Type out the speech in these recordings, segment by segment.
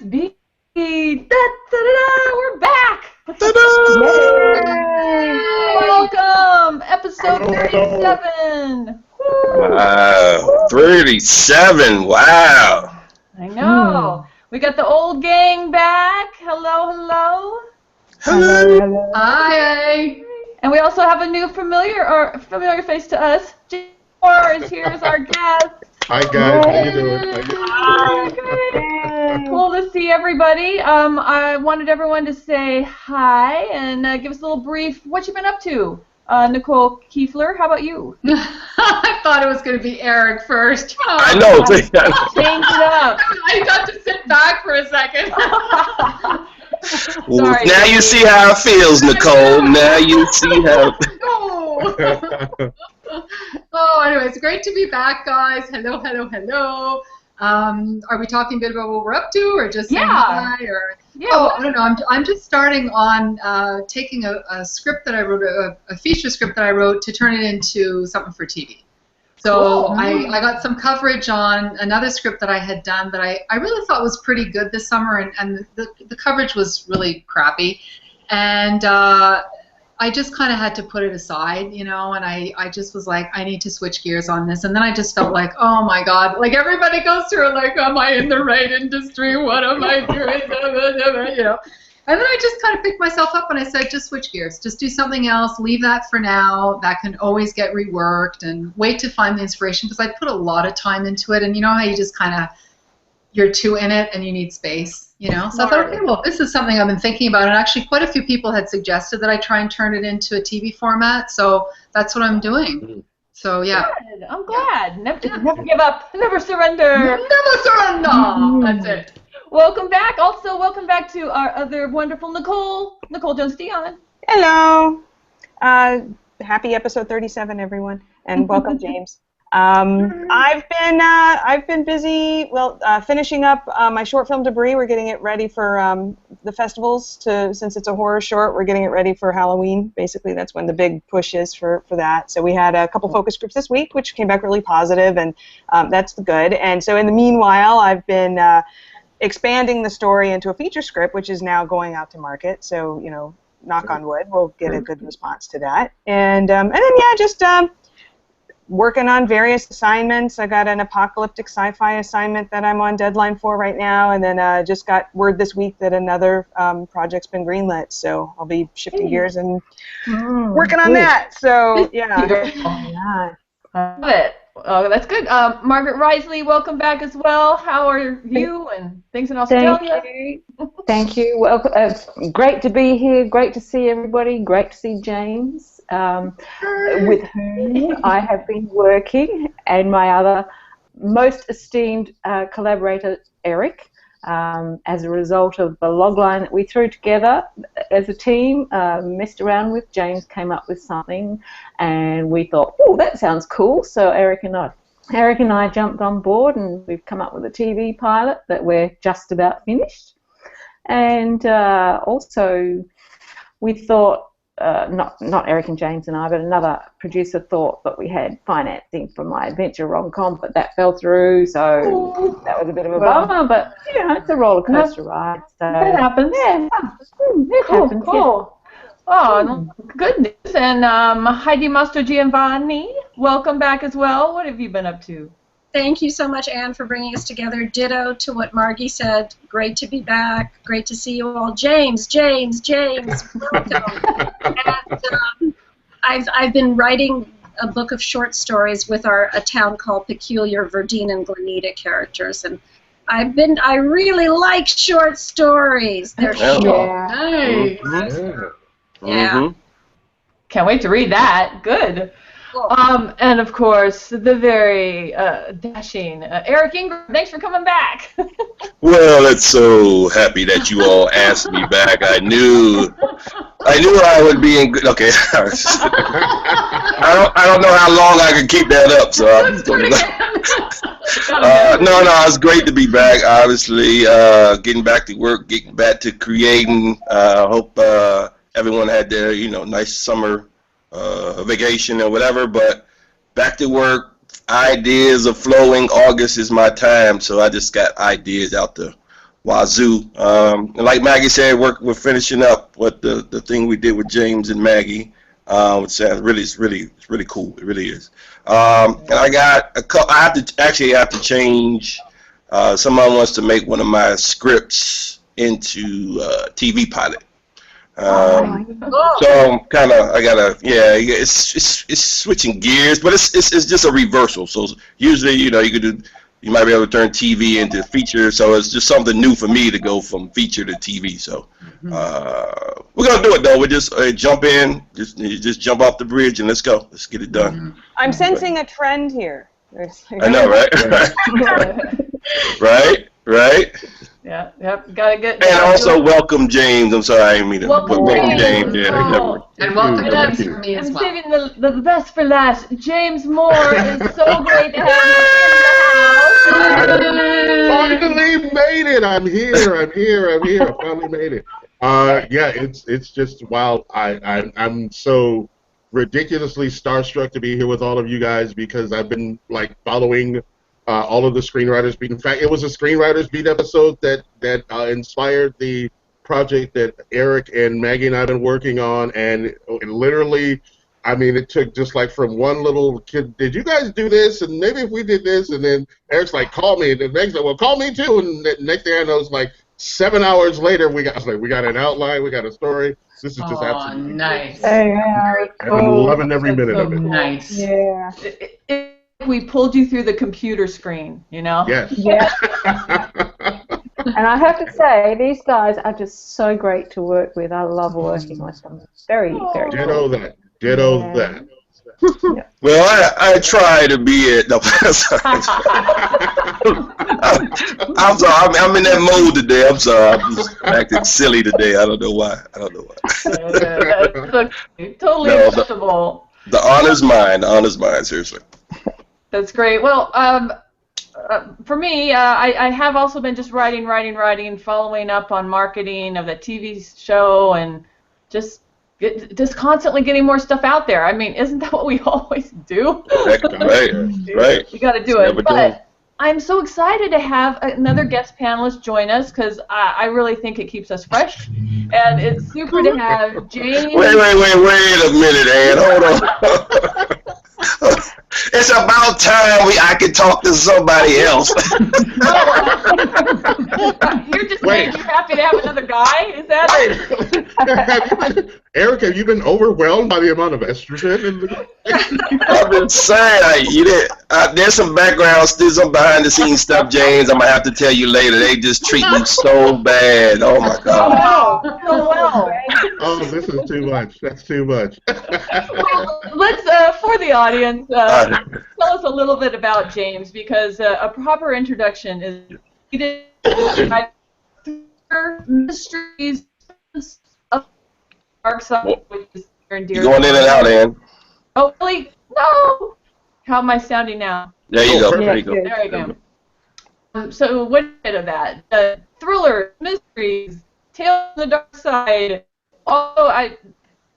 be. Da-da-da-da, we're back! Yay! Welcome! Episode 37! Wow, 37, wow. I know. We got the old gang back. Hello, hello. Hello. Hi. And we also have a new familiar face to us. J is here as our guest. Hi guys, how you doing? Cool to see everybody. I wanted everyone to say hi and give us a little brief. What you been up to? Nicole Keefler, how about you? I thought it was going to be Eric first. Oh, I know. Change it up. I got to sit back for a second. Well, Sorry. now you see how it feels, Nicole. Now you see how. Oh, anyway, it's great to be back, guys. Hello, hello, hello. Are we talking a bit about what we're up to, or just saying hi? Or I don't know. I'm just starting on taking a script that I wrote, a feature script that I wrote, to turn it into something for TV. So cool. I got some coverage on another script that I had done that I really thought was pretty good this summer, and the coverage was really crappy, and I just kind of had to put it aside, you know, and I just was like, I need to switch gears on this. And then I just felt like, oh my God, like everybody goes through it, like, am I in the right industry? What am I doing? You know. And then I just kind of picked myself up and I said, just switch gears. Just do something else. Leave that for now. That can always get reworked, and wait to find the inspiration, because I put a lot of time into it. And you know how you just kind of, you're too in it and you need space, you know? So I thought, okay, well, this is something I've been thinking about, and actually quite a few people had suggested that I try and turn it into a TV format, so that's what I'm doing. So, yeah. Good. I'm glad. Never give up. Never surrender. Never surrender. That's it. Welcome back. Also, welcome back to our other wonderful Nicole Jones-Dion. Hello. Happy episode 37, everyone, and welcome, James. I've been busy, finishing up my short film Debris. We're getting it ready for the festivals. Since it's a horror short, we're getting it ready for Halloween. Basically, that's when the big push is for that. So we had a couple focus groups this week, which came back really positive, and that's good. And so in the meanwhile, I've been expanding the story into a feature script, which is now going out to market. So, you know, knock on wood, we'll get a good response to that. And then, yeah, just working on various assignments. I got an apocalyptic sci-fi assignment that I'm on deadline for right now, and then just got word this week that another project's been greenlit, so I'll be shifting gears and working on that. So, yeah. Love it. Oh, that's good. Margaret Riseley, welcome back as well. How are you and things in Australia? Thank you. Well, great to be here. Great to see everybody. Great to see James, with whom I have been working, and my other most esteemed collaborator, Eric. As a result of the logline that we threw together as a team, messed around with, James came up with something, and we thought, oh, that sounds cool. So Eric and I jumped on board, and we've come up with a TV pilot that we're just about finished. And also, we thought, not Eric and James and I, but another producer thought that we had financing for my adventure rom-com, but that fell through, so that was a bit of a bummer, but, you know, it's a roller coaster ride. So, that happens. Yeah, it happens. Cool. Oh, good news. And Heidi Mastrogiovanni, welcome back as well. What have you been up to? Thank you so much, Anne, for bringing us together. Ditto to what Margie said. Great to be back. Great to see you all. James, welcome. And, I've been writing a book of short stories with a town called Peculiar Verdine and Glenita characters, and I really like short stories. They're short. Nice. Yeah. Can't wait to read that. Good. And of course, the very dashing Eric Ingram. Thanks for coming back. Well, it's so happy that you all asked me back. I knew I would be in good. Okay. I don't know how long I can keep that up. So I'm just gonna. No, it's great to be back. Obviously, getting back to work, getting back to creating. Hope everyone had their nice summer vacation or whatever, but back to work, ideas are flowing. August is my time, so I just got ideas out the wazoo. And like Maggie said, we're finishing up what the thing we did with James and Maggie, which sounds it's really cool. It really is. And I got a couple. I have to change. Someone wants to make one of my scripts into TV pilot. So kind of, it's switching gears, but it's just a reversal. So usually, you might be able to turn TV into feature. So it's just something new for me to go from feature to TV. So we're gonna do it though. We just jump in, just jump off the bridge and let's go. Let's get it done. I'm sensing a trend here. I know, right? Right. Yeah, yep. Gotta get. And also welcome James. I'm sorry, I didn't mean to. Welcome James. Yeah, oh. And welcome James from me as I'm well. saving the best for last. James Moore, it's so great to have you in the house. Finally made it. I'm here. I finally made it. Yeah, it's just wow. I'm so ridiculously starstruck to be here with all of you guys because I've been like following all of the Screenwriters Beat. In fact, it was a Screenwriters Beat episode that inspired the project that Eric and Maggie and I have been working on, and literally, I mean, it took just like from one little kid, did you guys do this? And maybe if we did this, and then Eric's like, call me, and the next, well, call me too, and the next thing I know, it's like 7 hours later, we got an outline, we got a story. This is just absolutely nice. I'm loving every minute of it. Nice. Yeah. We pulled you through the computer screen, Yes. Yeah. And I have to say, these guys are just so great to work with. I love working with them. Very, very Ditto cool. that. Ditto that. Yeah. Well, I try to be it. No, I'm sorry. I'm in that mode today. I'm sorry. I'm just acting silly today. I don't know why. That's okay. Totally acceptable. The honor's mine. Seriously. That's great. Well, for me, I have also been just writing, following up on marketing of the TV show, and just constantly getting more stuff out there. I mean, isn't that what we always do? Right. You got to do it. But I'm so excited to have another guest panelist join us because I really think it keeps us fresh, and it's super to have James. Wait a minute, Ann. Hold on. It's about time I can talk to somebody else. You're just saying you're happy to have another guy? Is that it? Eric, have you been overwhelmed by the amount of estrogen? I've been saying, there's some background, still some behind the scenes stuff, James. I'm going to have to tell you later. They just treat me so bad. Oh, my God. Oh, this is too much. That's too much. Well, let's, for the audience, tell us a little bit about James, because a proper introduction is mysteries of dark side, which is near and dear. You're going in and out, Ann. Oh, really? No! How am I sounding now? There you go. There you go. So what is of that? Thrillers, mysteries, tales of the dark side. Although I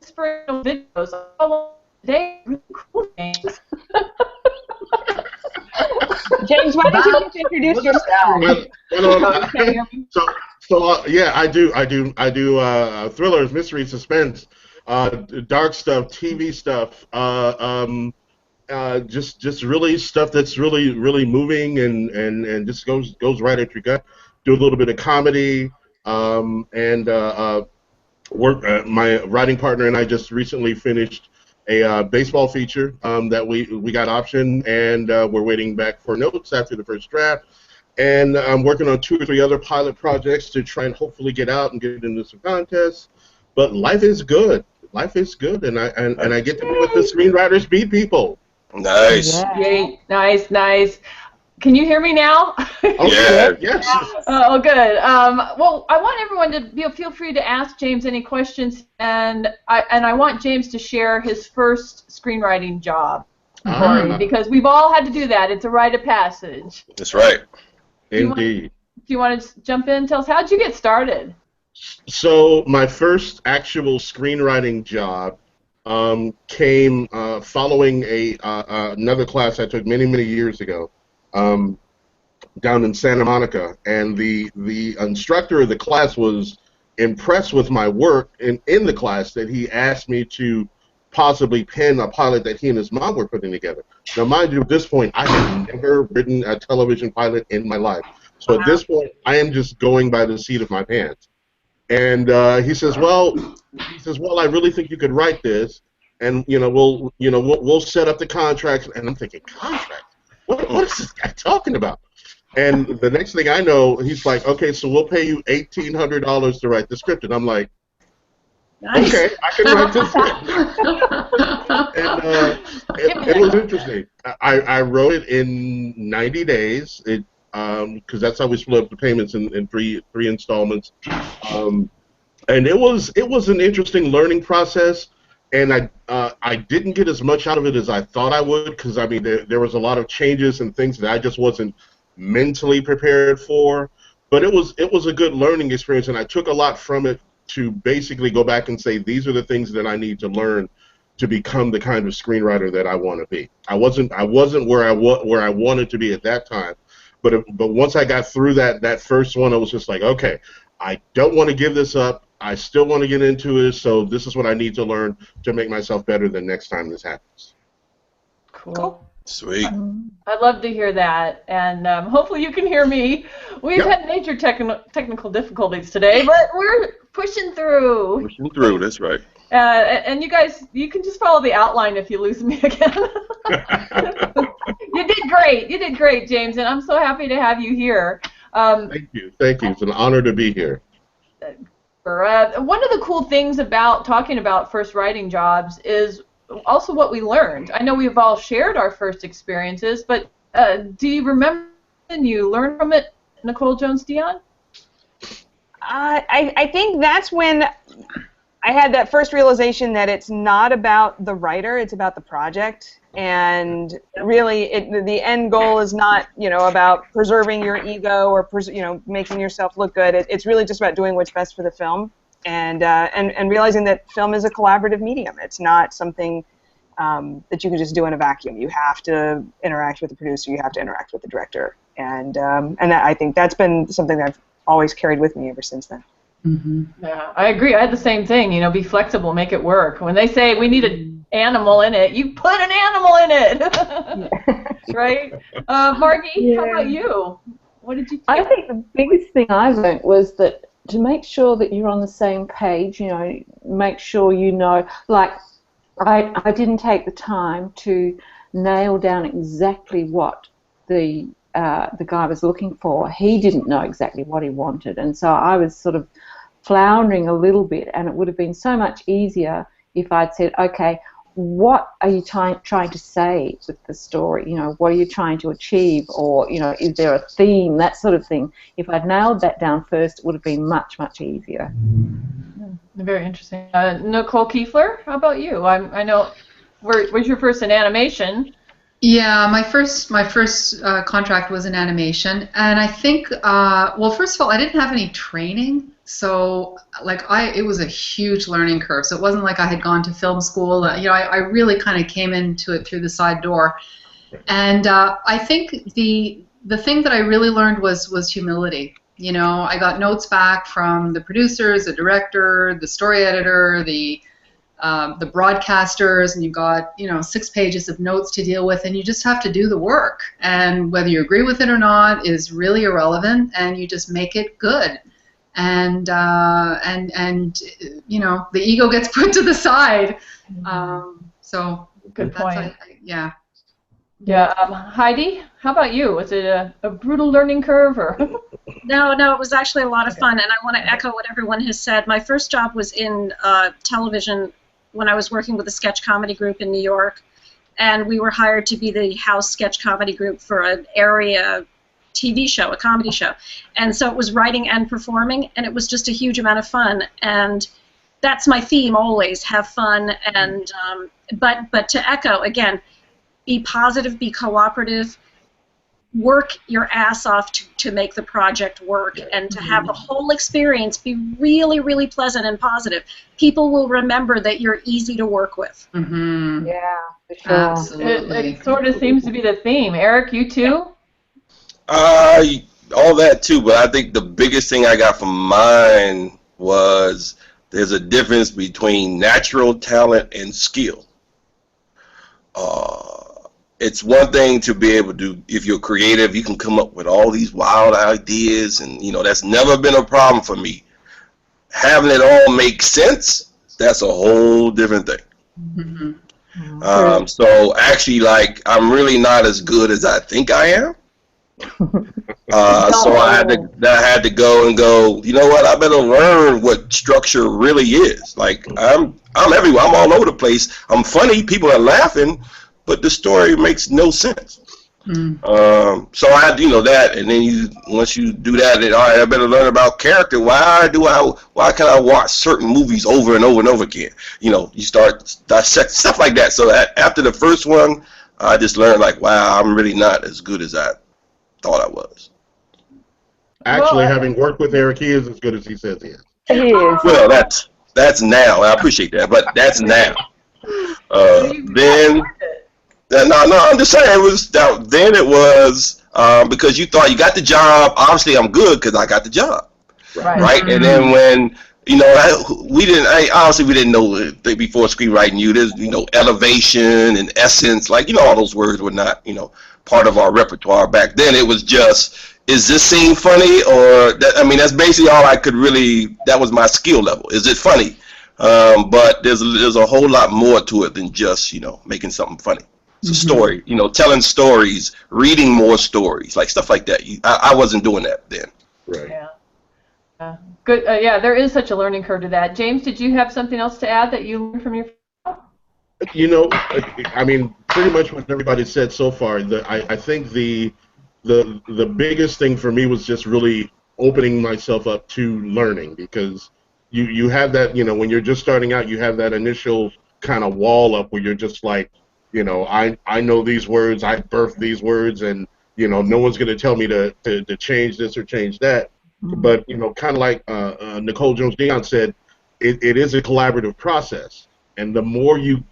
inspirational videos all day, really cool things. James, why don't you just introduce yourself? Yeah, I do thrillers, mystery, suspense, dark stuff, TV stuff, just really stuff that's really moving and just goes right at your gut. Do a little bit of comedy, and my writing partner and I just recently finished a baseball feature that we got optioned, and we're waiting back for notes after the first draft. And I'm working on 2 or 3 other pilot projects to try and hopefully get out and get into some contests. But life is good. Life is good, and I get to be with the Screenwriters Beat people. Nice. Yay. Nice. Can you hear me now? Yeah. Yes. Oh, good. Well, I want everyone to feel free to ask James any questions, and I want James to share his first screenwriting job, because we've all had to do that. It's a rite of passage. That's right. Indeed. Do you want to jump in and tell us, how did you get started? So my first actual screenwriting job came following another class I took many years ago. down in Santa Monica, and the instructor of the class was impressed with my work in the class that he asked me to possibly pen a pilot that he and his mom were putting together. Now, mind you, at this point, I had never written a television pilot in my life. So at this point, I am just going by the seat of my pants. And he says, well, I really think you could write this, and we'll set up the contracts. And I'm thinking, contract? What is this guy talking about? And the next thing I know, he's like, okay, so we'll pay you $1,800 to write the script. And I'm like, nice. Okay, I can write this script. And it was interesting. I wrote it in 90 days. Because that's how we split up the payments in three installments. And it was an interesting learning process. And I didn't get as much out of it as I thought I would, because I mean there was a lot of changes and things that I just wasn't mentally prepared for. But it was a good learning experience, and I took a lot from it to basically go back and say, these are the things that I need to learn to become the kind of screenwriter that I want to be. I wasn't where I wanted to be at that time, but once I got through that first one, I was just like, okay, I don't want to give this up. I still want to get into it, so this is what I need to learn to make myself better the next time this happens. Cool. Sweet. I'd love to hear that, and hopefully you can hear me. We've had major technical difficulties today, but we're pushing through. Pushing through, that's right. And you guys, you can just follow the outline if you lose me again. You did great, James, and I'm so happy to have you here. Thank you. It's an honor to be here. One of the cool things about talking about first writing jobs is also what we learned. I know we've all shared our first experiences, but do you remember and you learned from it, Nicole Jones-Dion? I think that's when I had that first realization that it's not about the writer, it's about the project. And really, the end goal is not, about preserving your ego or making yourself look good. It's really just about doing what's best for the film, and realizing that film is a collaborative medium. It's not something that you can just do in a vacuum. You have to interact with the producer. You have to interact with the director, and I think that's been something that I've always carried with me ever since then. Mm-hmm. Yeah, I agree. I had the same thing. Be flexible, make it work. When they say we need an animal in it, you put an animal in it, right? Margie, how about you? What did you think? I think the biggest thing I learned was that to make sure that you're on the same page, make sure like I didn't take the time to nail down exactly what the guy was looking for. He didn't know exactly what he wanted, and so I was sort of floundering a little bit, and it would have been so much easier if I'd said, okay, what are you trying to say with the story? What are you trying to achieve? Or, is there a theme? That sort of thing. If I'd nailed that down first, it would have been much, much easier. Very interesting. Nicole Keefler, how about you? I know, was your first in animation? Yeah, my first contract was in animation, and I think, well, first of all, I didn't have any training, so it was a huge learning curve. So it wasn't like I had gone to film school. I really kind of came into it through the side door, and I think the thing that I really learned was humility. I got notes back from the producers, the director, the story editor, the broadcasters, and you've got 6 pages of notes to deal with, and you just have to do the work, and whether you agree with it or not is really irrelevant, and you just make it good, and the ego gets put to the side. So good point. Yeah. Heidi, how about you? Was it a brutal learning curve, or? No, it was actually a lot of fun, and I want to echo what everyone has said. My first job was in television when I was working with a sketch comedy group in New York, and we were hired to be the house sketch comedy group for an area TV show, a comedy show. And so it was writing and performing, and it was just a huge amount of fun. And that's my theme always, have fun. And but to echo, again, be positive, be cooperative, work your ass off to make the project work, and to have the whole experience be really, really pleasant and positive. People will remember that you're easy to work with. Mm-hmm. Yeah, for sure. Absolutely. It sort of seems to be the theme. Eric, you too? All that too, but I think the biggest thing I got from mine was there's a difference between natural talent and skill. It's one thing to be able to, if you're creative, you can come up with all these wild ideas, and that's never been a problem for me. Having it all make sense, that's a whole different thing. Mm-hmm. So actually, like, I'm really not as good as I think I am. So I had to go and go, you know what, I better learn what structure really is. Like, I'm everywhere, I'm all over the place, I'm funny, people are laughing, but the story makes no sense. So I had that, and then once you do that, then, all right, I better learn about character. Why can I watch certain movies over and over and over again? You start dissect stuff like that. So after the first one, I just learned, like, wow, I'm really not as good as I thought I was. Actually, having worked with Eric, he is as good as he says he is. He is. Well, that's now. I appreciate that, but that's now. No, I'm just saying it was. Then it was because you thought you got the job. Obviously, I'm good because I got the job, right? And then when we didn't know before screenwriting. There's elevation and essence, like all those words were not part of our repertoire back then. It was just, is this scene funny, or that's basically all I could really. That was my skill level. Is it funny? But there's a whole lot more to it than just making something funny. It's a story, telling stories, reading more stories, like stuff like that. I wasn't doing that then. Right. Yeah. Good. Yeah, there is such a learning curve to that. James, did you have something else to add that you learned from your? Pretty much what everybody said so far. I think the biggest thing for me was just really opening myself up to learning, because you have that, when you're just starting out, you have that initial kind of wall up where you're just like, I know these words, I birthed these words, and no one's going to tell me to change this or change that. But kind of like Nicole Jones-Dion said, it is a collaborative process, and the more you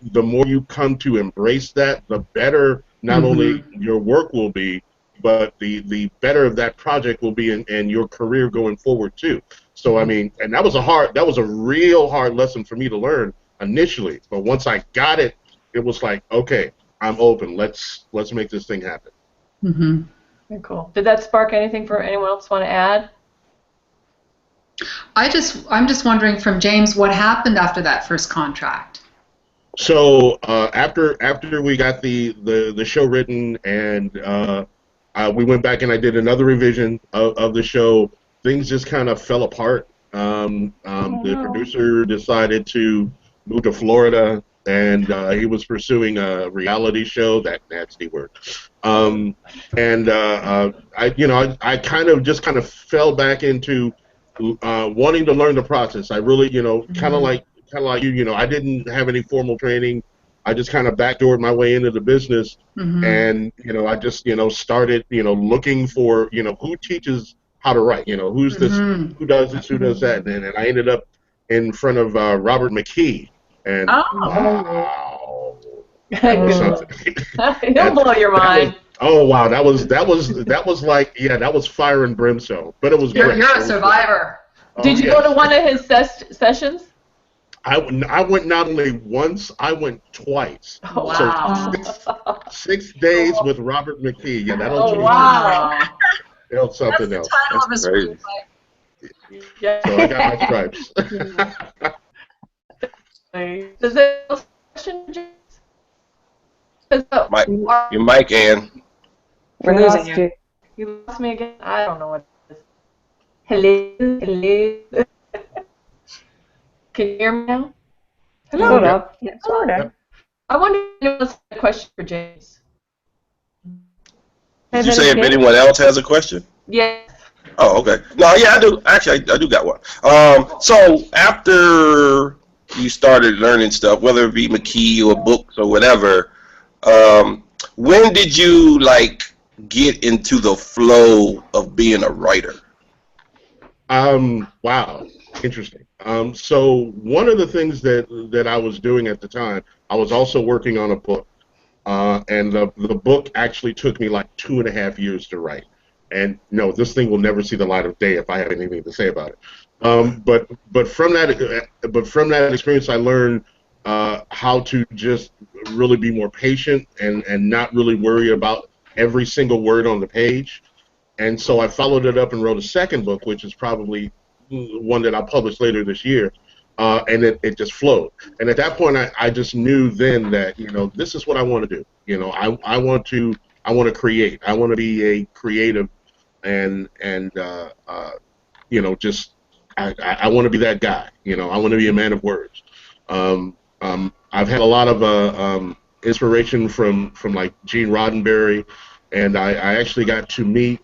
come to embrace that, the better not only your work will be, but the better of that project will be, and your career going forward too. So and that was a real hard lesson for me to learn initially, but once I got it, it was like, okay, I'm open. Let's make this thing happen. Very cool. Did that spark anything for anyone else want to add? I'm just wondering from James, what happened after that first contract? So after we got the show written, and we went back and I did another revision of the show, things just kind of fell apart. The producer decided to move to Florida, and he was pursuing a reality show, that nasty word. I kind of fell back into wanting to learn the process. I really, kind of like you, I didn't have any formal training. I just kind of backdoored my way into the business, and I just started looking for who teaches how to write. Who's this? Who does this? Who does that? And I ended up in front of Robert McKee. And wow, he'll blow your mind. Wow, that was like, that was fire and brimstone, but it was great. You're a survivor. Did you go to one of his sessions? I went not only once, I went twice. Oh, wow. So 6 days with Robert McKee. Yeah, that'll do. Wow. That's something else. That's crazy. Yeah. So I got my stripes. Does that question, James? Your mic, Ann. We're losing you. You lost me again? I don't know what it is. Hello? Can you hear me now? Hello? Sort of. Yeah, Sort of. I wonder if anyone else has a question for James. Did you say if anyone else has a question? Yes. Oh, okay. No, yeah, I do. Actually, I do got one. So after you started learning stuff, whether it be McKee or books or whatever, when did you get into the flow of being a writer? Wow, interesting. So one of the things that I was doing at the time, I was also working on a book, and the book actually took me like 2.5 years to write. and no, this thing will never see the light of day if I have anything to say about it. But from that experience, I learned how to just really be more patient and not really worry about every single word on the page. And so I followed it up and wrote a second book, which is probably one that I'll publish later this year. And it just flowed. And at that point, I just knew then that, you know, this is what I want to do. You know, I want to create. I want to be a creative, and you know, just I want to be that guy. You know, I want to be a man of words. I've had a lot of inspiration from like Gene Roddenberry, and I actually got to meet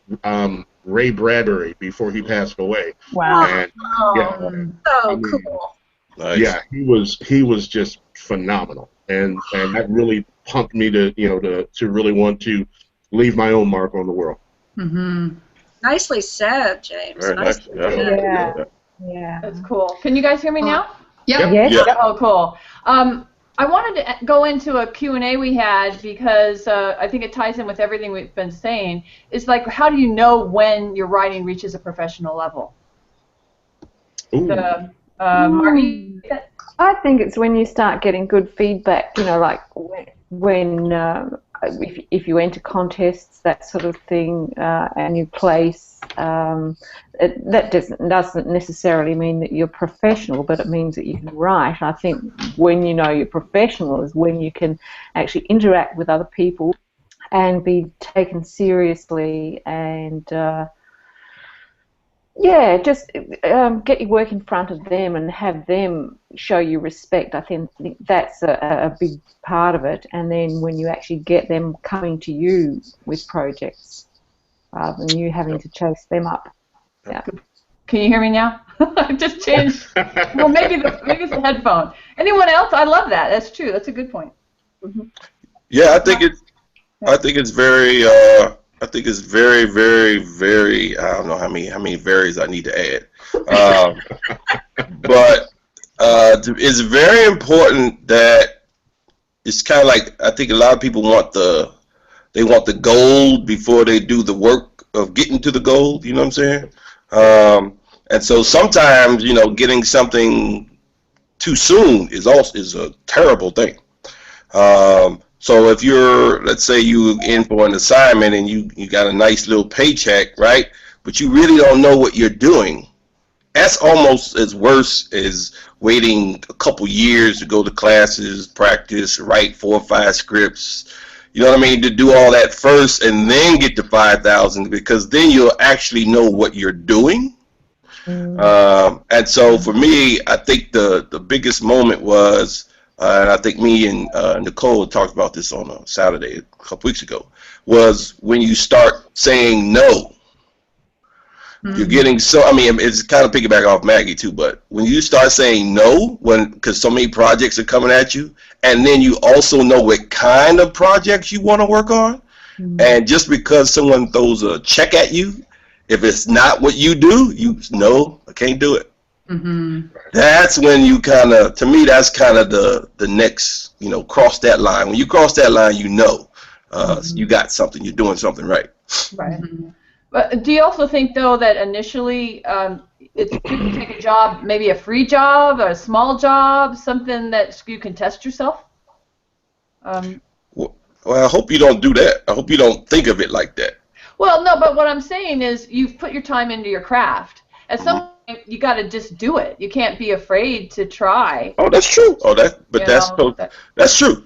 Ray Bradbury before he passed away. Wow. And, So cool. Nice. Yeah, he was just phenomenal, and that really pumped me to, you know, to really want to leave my own mark on the world. Mm-hmm. Nicely said, James. Very nice. Nicely said. Yeah. That's cool. Can you guys hear me now? Yeah. Yes. Yeah. Oh, cool. I wanted to go into a Q&A we had because I think it ties in with everything we've been saying. It's like, how do you know when your writing reaches a professional level? Ooh. Margie? I think it's when you start getting good feedback, you know, like when if you enter contests, that sort of thing, and you place, that doesn't necessarily mean that you're professional, but it means that you can write. I think when you know you're professional is when you can actually interact with other people and be taken seriously, and yeah, just get your work in front of them and have them show you respect. I think that's a big part of it. And then when you actually get them coming to you with projects rather than you having to chase them up. Yeah. Can you hear me now? I just changed. Well, maybe it's the headphone. Anyone else? I love that. That's true. That's a good point. Mm-hmm. Yeah, I think it's very. I think it's very, very, very. I don't know how many varies I need to add, but it's very important that it's kind of like, I think a lot of people want the gold before they do the work of getting to the gold. You know what I'm saying? And so sometimes, you know, getting something too soon is a terrible thing. So if you're, let's say you in for an assignment and you got a nice little paycheck, right? But you really don't know what you're doing. That's almost as worse as waiting a couple years to go to classes, practice, write 4 or 5 scripts. You know what I mean? To do all that first and then get to 5,000, because then you'll actually know what you're doing. And so for me, I think the biggest moment was, and I think me and Nicole talked about this on a Saturday a couple weeks ago, was when you start saying no. Mm-hmm. You're getting I mean, it's kind of piggyback off Maggie too, but when you start saying no, because so many projects are coming at you, and then you also know what kind of projects you want to work on, and just because someone throws a check at you, if it's not what you do, no, I can't do it. Mm-hmm. That's when you kind of, to me, that's kind of the next, you know, cross that line. When you cross that line, you know, you got something, you're doing something right. Right. Mm-hmm. But do you also think, though, that initially it's good to take a job, maybe a free job, or a small job, something that you can test yourself? Well, I hope you don't do that. I hope you don't think of it like that. Well, no, but what I'm saying is you've put your time into your craft. At some point, you got to just do it. You can't be afraid to try. Oh, that's true. Oh, that's true.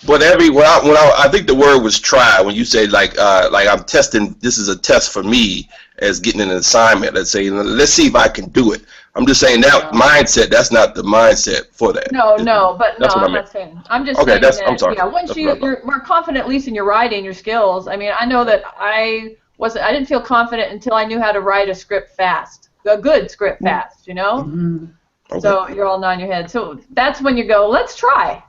But I think the word was try. When you say like I'm testing, this is a test for me as getting an assignment. Let's say, let's see if I can do it. I'm just saying that mindset. That's not the mindset for that. I'm not saying. I'm just saying that. I'm sorry. Yeah, once you're more confident, at least in your writing, your skills. I mean, I know that I didn't feel confident until I knew how to write a script fast, a good script fast. You know. Mm-hmm. Okay. So you're all nodding your head. So that's when you go, let's try.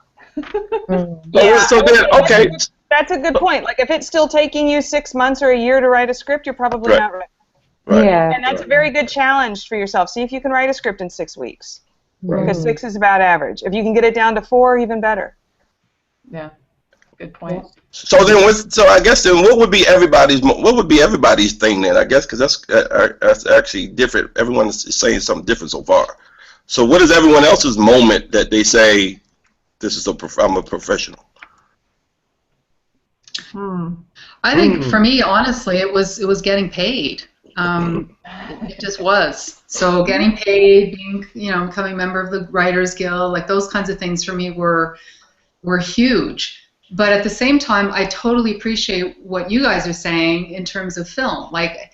Yeah. So then, okay. That's a good point. Like if it's still taking you 6 months or a year to write a script, you're probably not ready. Right. Yeah. And that's a very good challenge for yourself. See if you can write a script in 6 weeks. Right. Because 6 is about average. If you can get it down to 4, even better. Yeah. Good point. So I guess then what would be everybody's thing then? I guess because that's actually different. Everyone is saying something different so far. So what is everyone else's moment that they say, I'm a professional? I think for me, honestly, it was getting paid. It just was. So getting paid, being becoming a member of the Writers Guild, like those kinds of things for me were huge. But at the same time, I totally appreciate what you guys are saying in terms of film. Like,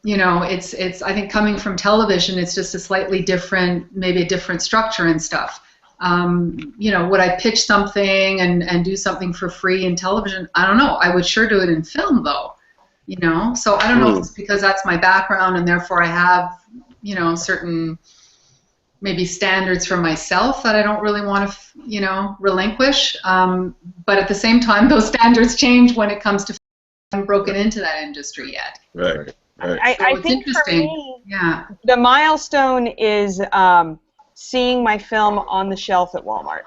it's I think coming from television, it's just a slightly different, maybe a different structure and stuff. Would I pitch something and do something for free in television? I don't know. I would sure do it in film, though. So I don't know if it's because that's my background and therefore I have, certain maybe standards for myself that I don't really want to, relinquish. But at the same time, those standards change when it comes to. I haven't broken into that industry yet. Right. I think for me, the milestone is seeing my film on the shelf at Walmart.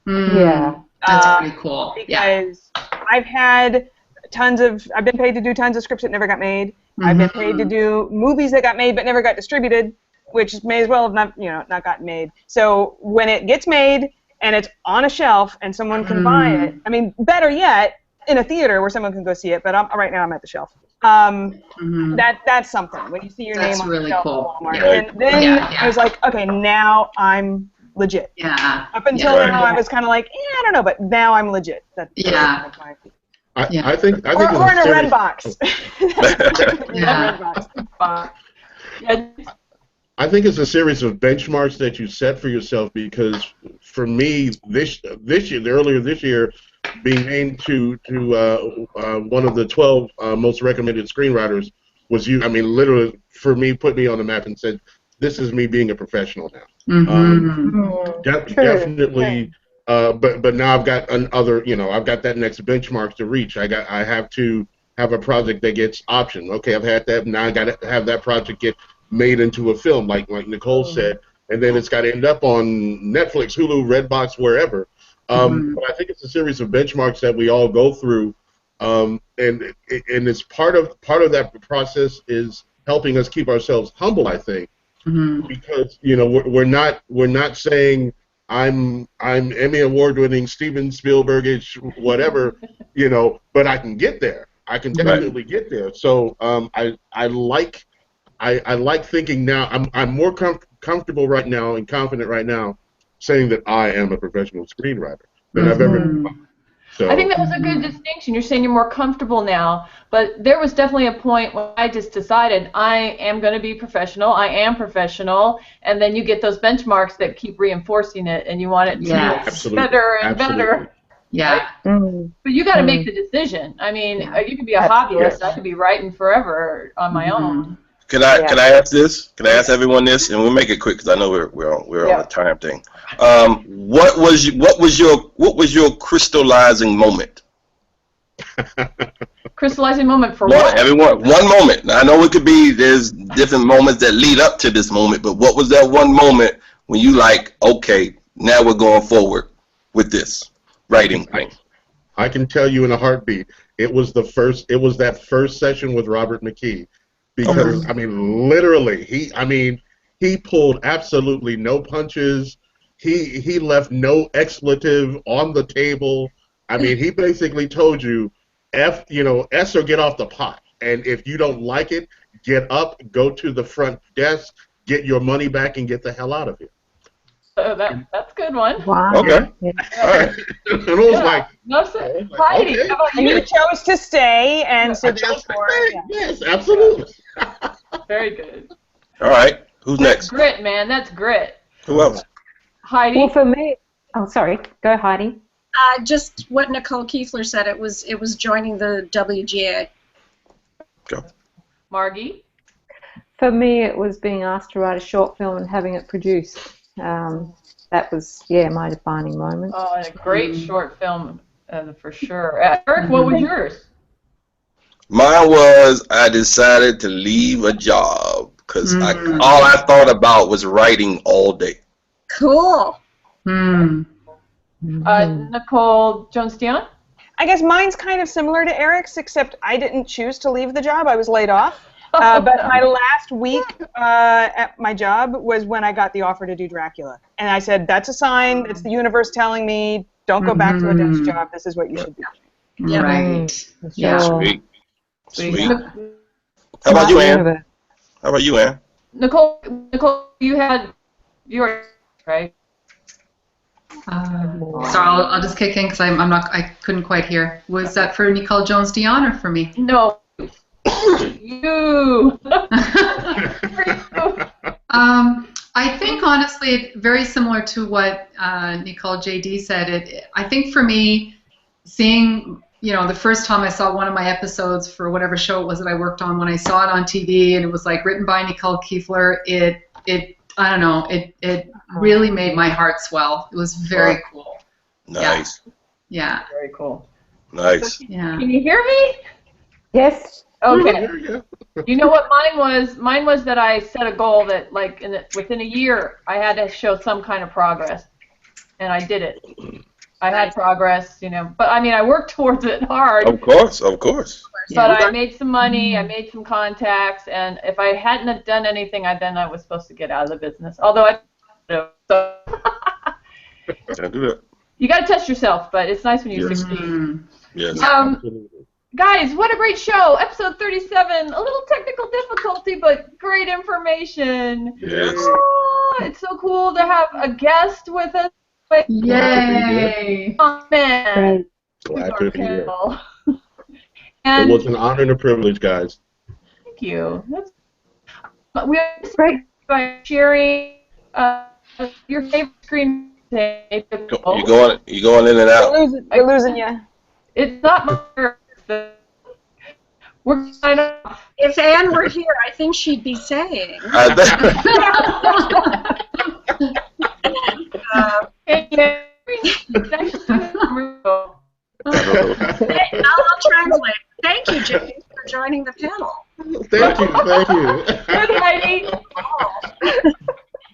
Yeah, that's pretty cool. Because I've been paid to do tons of scripts that never got made. I've been paid to do movies that got made but never got distributed, which may as well have not gotten made. So when it gets made and it's on a shelf and someone can buy it, I mean, better yet, in a theater where someone can go see it. But right now I'm at the shelf. That's something when you see your name on the shelf at Walmart. And then I was like, okay, now I'm legit. Yeah. Up until now, I was kind of like, I don't know, but now I'm legit. I think or in a red box. I think it's a series of benchmarks that you set for yourself, because for me, earlier this year, being named to one of the 12 most recommended screenwriters was you. I mean, literally, for me, put me on the map and said, this is me being a professional now. Definitely. But now I've got I've got that next benchmark to reach. I have to have a project that gets optioned. Okay, I've had that. Now I got to have that project get made into a film, like Nicole said, and then it's got to end up on Netflix, Hulu, Redbox, wherever. But I think it's a series of benchmarks that we all go through, and it's part of that process is helping us keep ourselves humble. I think because we're not saying I'm Emmy award-winning Steven Spielberg-ish whatever, but I can get there. I can definitely get there. So I like thinking now. I'm more comfortable right now and confident right now saying that I am a professional screenwriter than I've ever been. So, I think that was a good distinction. You're saying you're more comfortable now, but there was definitely a point when I just decided I am going to be professional. I am professional, and then you get those benchmarks that keep reinforcing it, and you want it to get better and better. Yeah. Right? But you got to make the decision. I mean, you can be a hobbyist. I could be writing forever on my own. Can I ask this? Can I ask everyone this? And we'll make it quick because I know we're on a time thing. What was your crystallizing moment? Crystallizing moment for what? Everyone, one moment. Now, I know it could be there's different moments that lead up to this moment, but what was that one moment when you like, okay, now we're going forward with this writing thing? I can tell you in a heartbeat. It was that first session with Robert McKee. Because I mean, literally, he pulled absolutely no punches. He left no expletive on the table. I mean, he basically told you, S or get off the pot. And if you don't like it, get up, go to the front desk, get your money back, and get the hell out of here. That's a good one. Wow. Okay. Yeah. All right. And I was like, Heidi, okay. how about And you chose to stay, and so therefore, yes, absolutely. Very good. All right. Who's next? Grit, man. That's grit. Who else? Heidi. Well, for me, sorry. Go, Heidi. Just what Nicole Keefler said. It was joining the WGA. Go. Margie. For me, it was being asked to write a short film and having it produced. That was, my defining moment. Oh, and a great short film, for sure. Eric, what was yours? Mine was I decided to leave a job because all I thought about was writing all day. Cool. Nicole Jones-Dion? I guess mine's kind of similar to Eric's, except I didn't choose to leave the job. I was laid off. But my last week at my job was when I got the offer to do Dracula. And I said, that's a sign. It's the universe telling me, don't go back to a desk job. This is what you should be doing. Yeah. Right. Yeah. Sweet. Sweet. How about you, Ann? How about you, Ann? Nicole, you were right. Sorry, I'll just kick in because I couldn't quite hear. Was that for Nicole Jones-Dion or for me? No. You. I think honestly, very similar to what Nicole JD said. I think for me, seeing the first time I saw one of my episodes for whatever show it was that I worked on, when I saw it on TV and it was like written by Nicole Keefler, I don't know, it really made my heart swell. It was very cool. Nice. Yeah. Very cool. Nice. Yeah. Can you hear me? Yes. Okay. You know what mine was? Mine was that I set a goal that, like, within a year, I had to show some kind of progress, and I did it. I had progress, but I mean, I worked towards it hard. Of course, of course. But I made some money, I made some contacts, and if I hadn't have done anything, then I was supposed to get out of the business. Although so Can't do that. you got to test yourself, but it's nice when you succeed. Yes. Guys, what a great show! Episode 37. A little technical difficulty, but great information. Yes. Oh, it's so cool to have a guest with us. Yay! Oh, man. Glad to be here. And it was an honor and a privilege, guys. Thank you. We are great by sharing your favorite screen. You going in and out. We're losing you. It's not my. We're kind of. If Anne were here, I think she'd be saying. I'll translate. Thank you, James, for joining the panel. Thank you. Good, Heidi.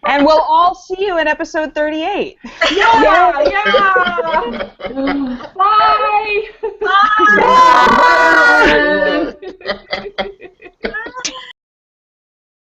And we'll all see you in episode 38. Yeah.